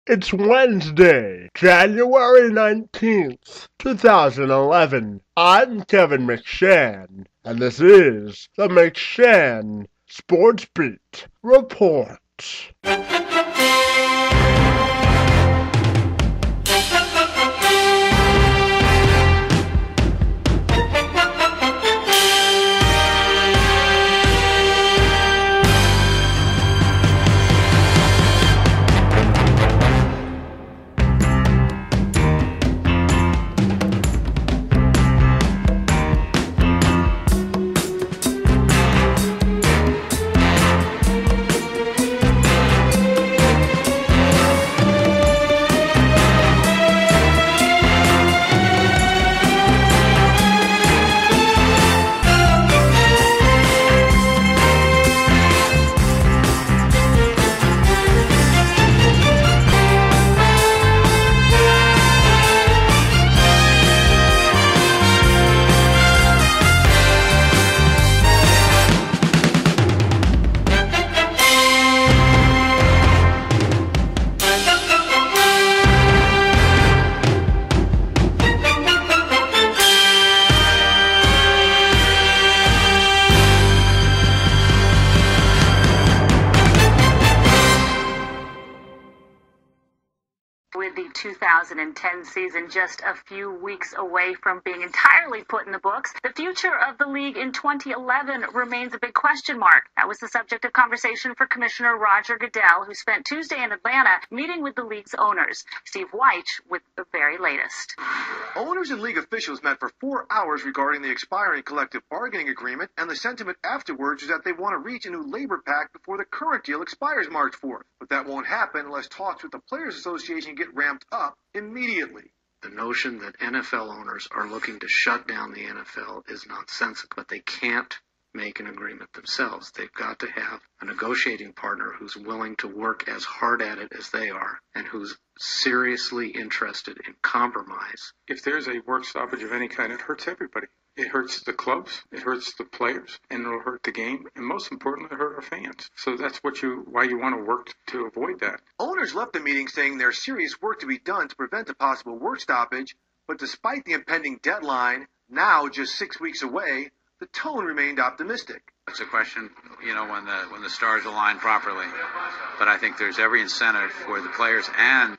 It's Wednesday, January 19th, 2011. I'm Kevin McShann, and this is the McShann Sports Beat Report. With the 2010 season just a few weeks away from being entirely put in the books, the future of the league in 2011 remains a big question mark. That was the subject of conversation for Commissioner Roger Goodell, who spent Tuesday in Atlanta meeting with the league's owners. Steve White with the very latest. Owners and league officials met for 4 hours regarding the expiring collective bargaining agreement, and the sentiment afterwards is that they want to reach a new labor pact before the current deal expires March 4th. But that won't happen unless talks with the Players Association get ramped up immediately. The notion that NFL owners are looking to shut down the NFL is nonsensical, but they can't make an agreement themselves. They've got to have a negotiating partner who's willing to work as hard at it as they are and who's seriously interested in compromise. If there's a work stoppage of any kind, it hurts everybody. It hurts the clubs, it hurts the players, and it'll hurt the game, and most importantly, it'll hurt our fans. So that's why you want to work to avoid that. Owners left the meeting saying there's serious work to be done to prevent a possible work stoppage, but despite the impending deadline, now just 6 weeks away, the tone remained optimistic. It's a question, when the stars align properly. But I think there's every incentive for the players and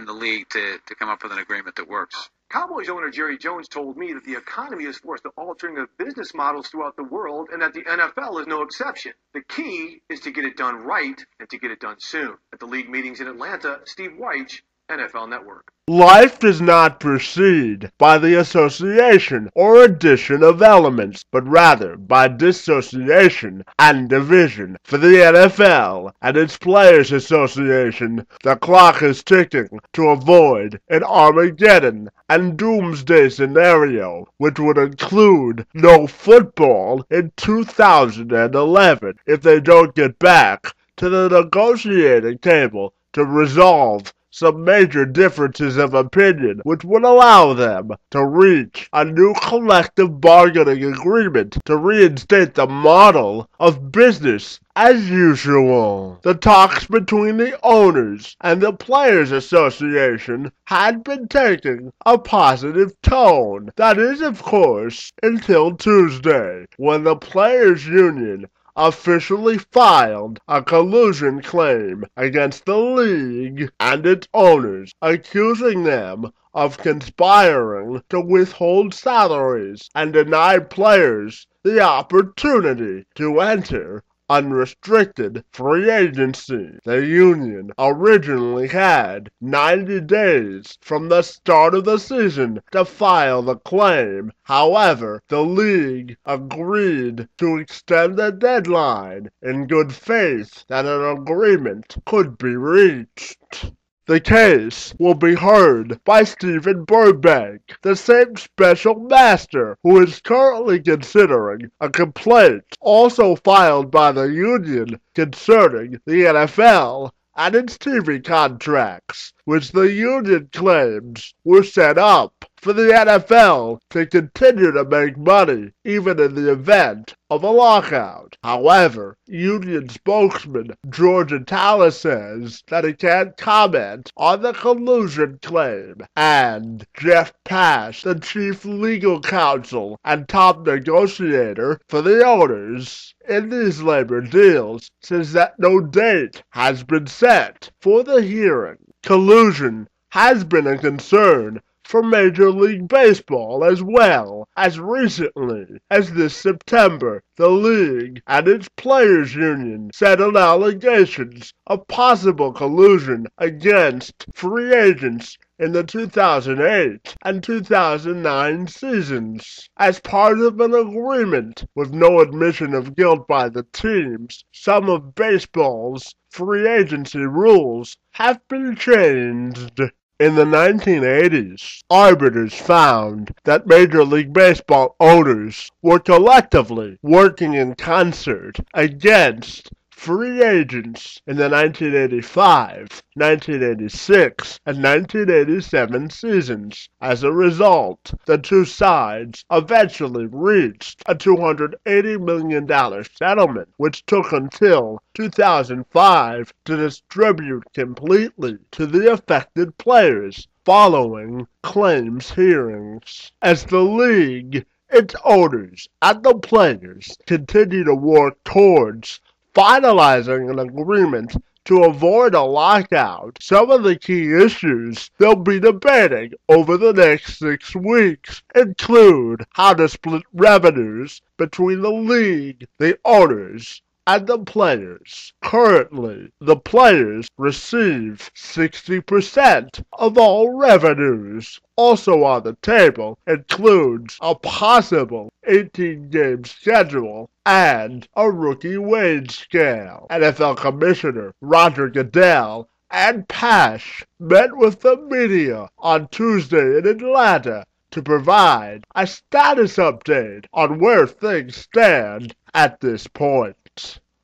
the league to come up with an agreement that works. Cowboys owner Jerry Jones told me that the economy is forced to altering of business models throughout the world and that the NFL is no exception. The key is to get it done right and to get it done soon. At the league meetings in Atlanta, Steve White, NFL Network. Life does not proceed by the association or addition of elements, but rather by dissociation and division. For the NFL and its Players Association, the clock is ticking to avoid an Armageddon and doomsday scenario, which would include no football in 2011 if they don't get back to the negotiating table to resolve some major differences of opinion which would allow them to reach a new collective bargaining agreement to reinstate the model of business as usual. The talks between the owners and the Players Association had been taking a positive tone. That is, of course, until Tuesday, when the Players Union officially filed a collusion claim against the league and its owners, accusing them of conspiring to withhold salaries and deny players the opportunity to enter unrestricted free agency. The union originally had 90 days from the start of the season to file the claim. However, the league agreed to extend the deadline in good faith that an agreement could be reached. The case will be heard by Stephen Burbank, the same special master who is currently considering a complaint also filed by the union concerning the NFL and its TV contracts, which the union claims were set up for the NFL to continue to make money even in the event of a lockout. However, union spokesman George Atala says that he can't comment on the collusion claim, and Jeff Pash, the chief legal counsel and top negotiator for the owners in these labor deals, says that no date has been set for the hearing. Collusion has been a concern for Major League Baseball as well, as recently as this September. The league and its players' union settled allegations of possible collusion against free agents in the 2008 and 2009 seasons. As part of an agreement with no admission of guilt by the teams, some of baseball's free agency rules have been changed. In the 1980s, arbiters found that Major League Baseball owners were collectively working in concert against free agents in the 1985, 1986, and 1987 seasons. As a result, the two sides eventually reached a $280 million settlement, which took until 2005 to distribute completely to the affected players following claims hearings. As the league, its owners, and the players continue to work towards finalizing an agreement to avoid a lockout, some of the key issues they'll be debating over the next 6 weeks include how to split revenues between the league, the owners, and the players. Currently, the players receive 60% of all revenues. Also on the table includes a possible 18-game schedule and a rookie wage scale. NFL Commissioner Roger Goodell and Pash met with the media on Tuesday in Atlanta to provide a status update on where things stand at this point.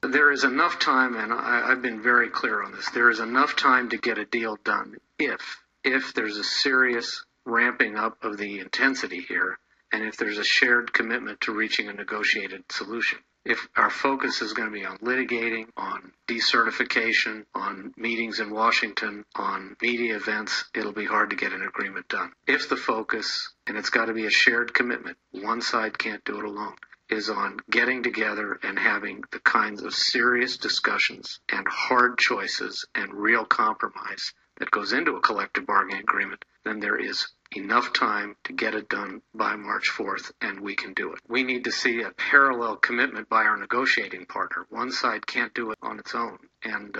There is enough time, and I've been very clear on this, there is enough time to get a deal done if there's a serious ramping up of the intensity here, and if there's a shared commitment to reaching a negotiated solution. If our focus is going to be on litigating, on decertification, on meetings in Washington, on media events, it'll be hard to get an agreement done. If the focus, and it's got to be a shared commitment, one side can't do it alone, is on getting together and having the kinds of serious discussions and hard choices and real compromise that goes into a collective bargaining agreement, then there is enough time to get it done by March 4th, and we can do it. We need to see a parallel commitment by our negotiating partner. One side can't do it on its own. And,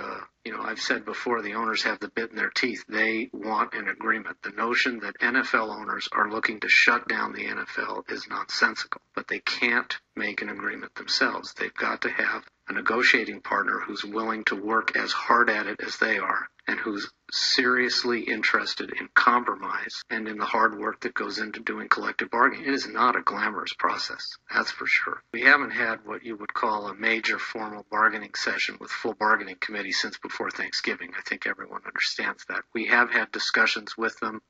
I've said before, the owners have the bit in their teeth. They want an agreement. The notion that NFL owners are looking to shut down the NFL is nonsensical, but they can't make an agreement themselves. They've got to have a negotiating partner who's willing to work as hard at it as they are, and who's seriously interested in compromise and in the hard work that goes into doing collective bargaining. It is not a glamorous process, that's for sure. We haven't had what you would call a major formal bargaining session with full bargaining committee since before Thanksgiving. I think everyone understands that. We have had discussions with them.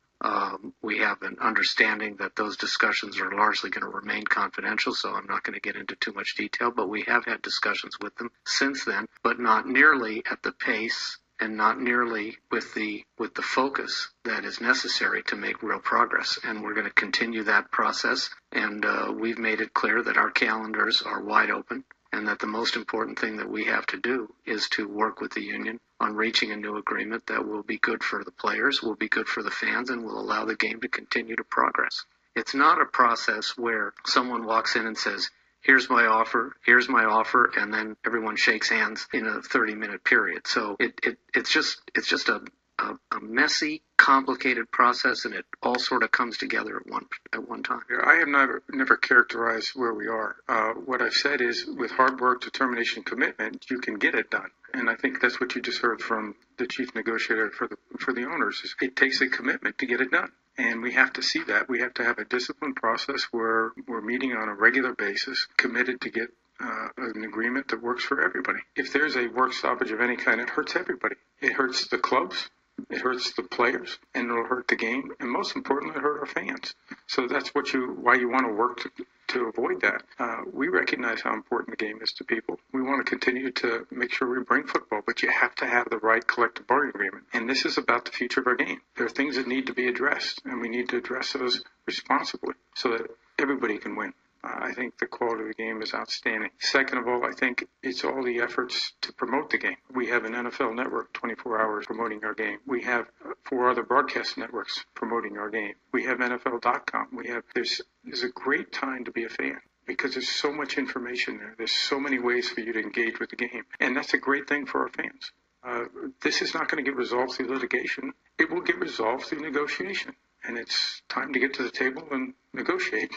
We have an understanding that those discussions are largely going to remain confidential, so I'm not going to get into too much detail, but we have had discussions with them since then, but not nearly at the pace and not nearly with the focus that is necessary to make real progress. And we're going to continue that process, and we've made it clear that our calendars are wide open, and that the most important thing that we have to do is to work with the union on reaching a new agreement that will be good for the players, will be good for the fans, and will allow the game to continue to progress. It's not a process where someone walks in and says, here's my offer, and then everyone shakes hands in a 30-minute period. So it's just a messy, complicated process, and it all sort of comes together at one time. I have never characterized where we are. What I've said is, with hard work, determination, commitment, you can get it done. And I think that's what you just heard from the chief negotiator for the owners. Is it takes a commitment to get it done. And we have to see that. We have to have a disciplined process where we're meeting on a regular basis, committed to get an agreement that works for everybody. If there's a work stoppage of any kind, it hurts everybody. It hurts the clubs, It hurts the players, and it'll hurt the game, and most importantly, it'll hurt our fans. So that's why you want to work to avoid that. We recognize how important the game is to people. We want to continue to make sure we bring football, but you have to have the right collective bargaining agreement. And this is about the future of our game. There are things that need to be addressed, and we need to address those responsibly so that everybody can win. I think the quality of the game is outstanding. Second of all, I think it's all the efforts to promote the game. We have an NFL network 24 hours promoting our game. We have 4 other broadcast networks promoting our game. We have NFL.com. There's a great time to be a fan because there's so much information there. There's so many ways for you to engage with the game. And that's a great thing for our fans. This is not going to get resolved through litigation. It will get resolved through negotiation. And it's time to get to the table and negotiate.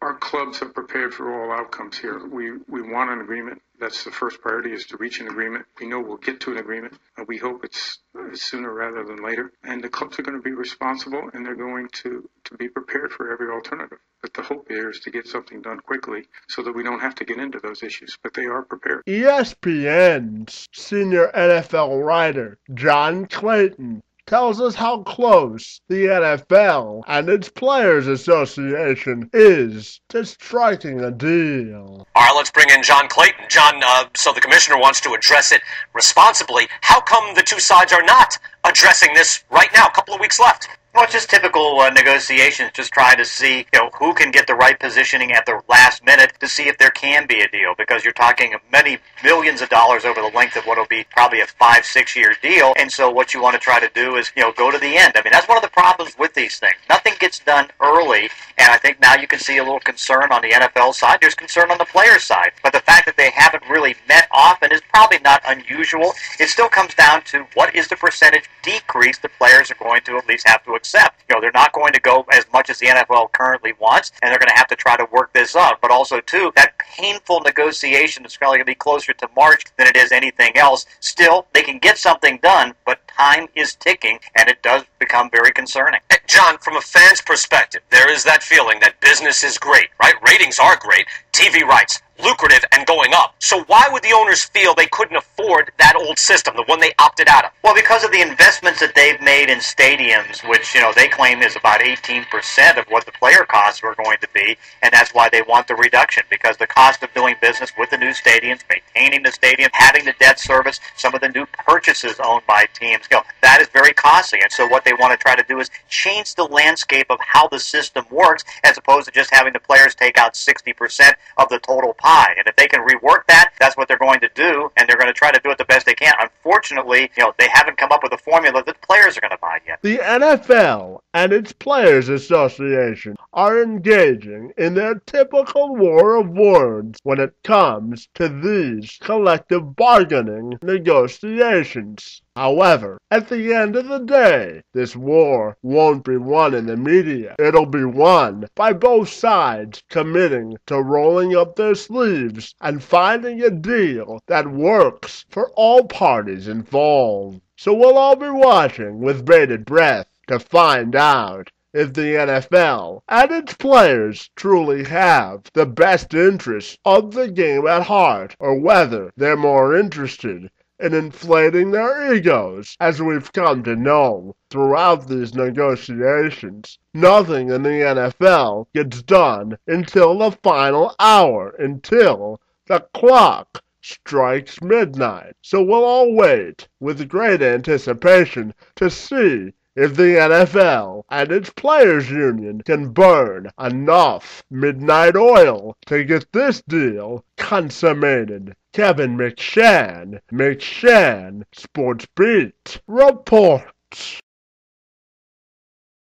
Our clubs are prepared for all outcomes here. We want an agreement. That's the first priority, is to reach an agreement. We know we'll get to an agreement. We hope it's sooner rather than later. And the clubs are going to be responsible, and they're going to be prepared for every alternative. But the hope here is to get something done quickly so that we don't have to get into those issues. But they are prepared. ESPN's senior NFL writer, John Clayton, tells us how close the NFL and its Players Association is to striking a deal. All right, let's bring in John Clayton. John, so the commissioner wants to address it responsibly. How come the two sides are not addressing this right now? A couple of weeks left. Well, it's just typical negotiations, just trying to see, who can get the right positioning at the last minute to see if there can be a deal, because you're talking many millions of dollars over the length of what will be probably a 5-6 year deal. And so what you want to try to do is, go to the end. I mean, that's one of the problems with these things. Nothing gets done early, and I think now you can see a little concern on the NFL side. There's concern on the players' side. But the fact that they haven't really met often is probably not unusual. It still comes down to what is the percentage decrease the players are going to at least have to accept. They're not going to go as much as the NFL currently wants, and they're going to have to try to work this out. But also, too, that painful negotiation is probably going to be closer to March than it is anything else. Still, they can get something done, but time is ticking, and it does become very concerning. Hey, John, from a fan's perspective, there is that feeling that business is great, right? Ratings are great. TV rights, lucrative and going up. So why would the owners feel they couldn't afford that old system, the one they opted out of? Well, because of the investments that they've made in stadiums, which, they claim is about 18% of what the player costs are going to be, and that's why they want the reduction, because the cost of doing business with the new stadiums, maintaining the stadium, having the debt service, some of the new purchases owned by teams, that is very costly. And so what they want to try to do is change the landscape of how the system works, as opposed to just having the players take out 60% of the total pie. And if they can rework that, that's what they're going to do, and they're going to try to do it the best they can. Unfortunately, they haven't come up with a formula that the players are going to buy yet. The NFL and its Players Association are engaging in their typical war of words when it comes to these collective bargaining negotiations. However, at the end of the day, this war won't be won in the media. It'll be won by both sides committing to rolling up their sleeves and finding a deal that works for all parties involved. So we'll all be watching with bated breath to find out if the NFL and its players truly have the best interests of the game at heart, or whether they're more interested in inflating their egos, as we've come to know throughout these negotiations. Nothing in the NFL gets done until the final hour, until the clock strikes midnight. So we'll all wait with great anticipation to see if the NFL and its players' union can burn enough midnight oil to get this deal consummated. Kevin McShann, Sports Beat, reports.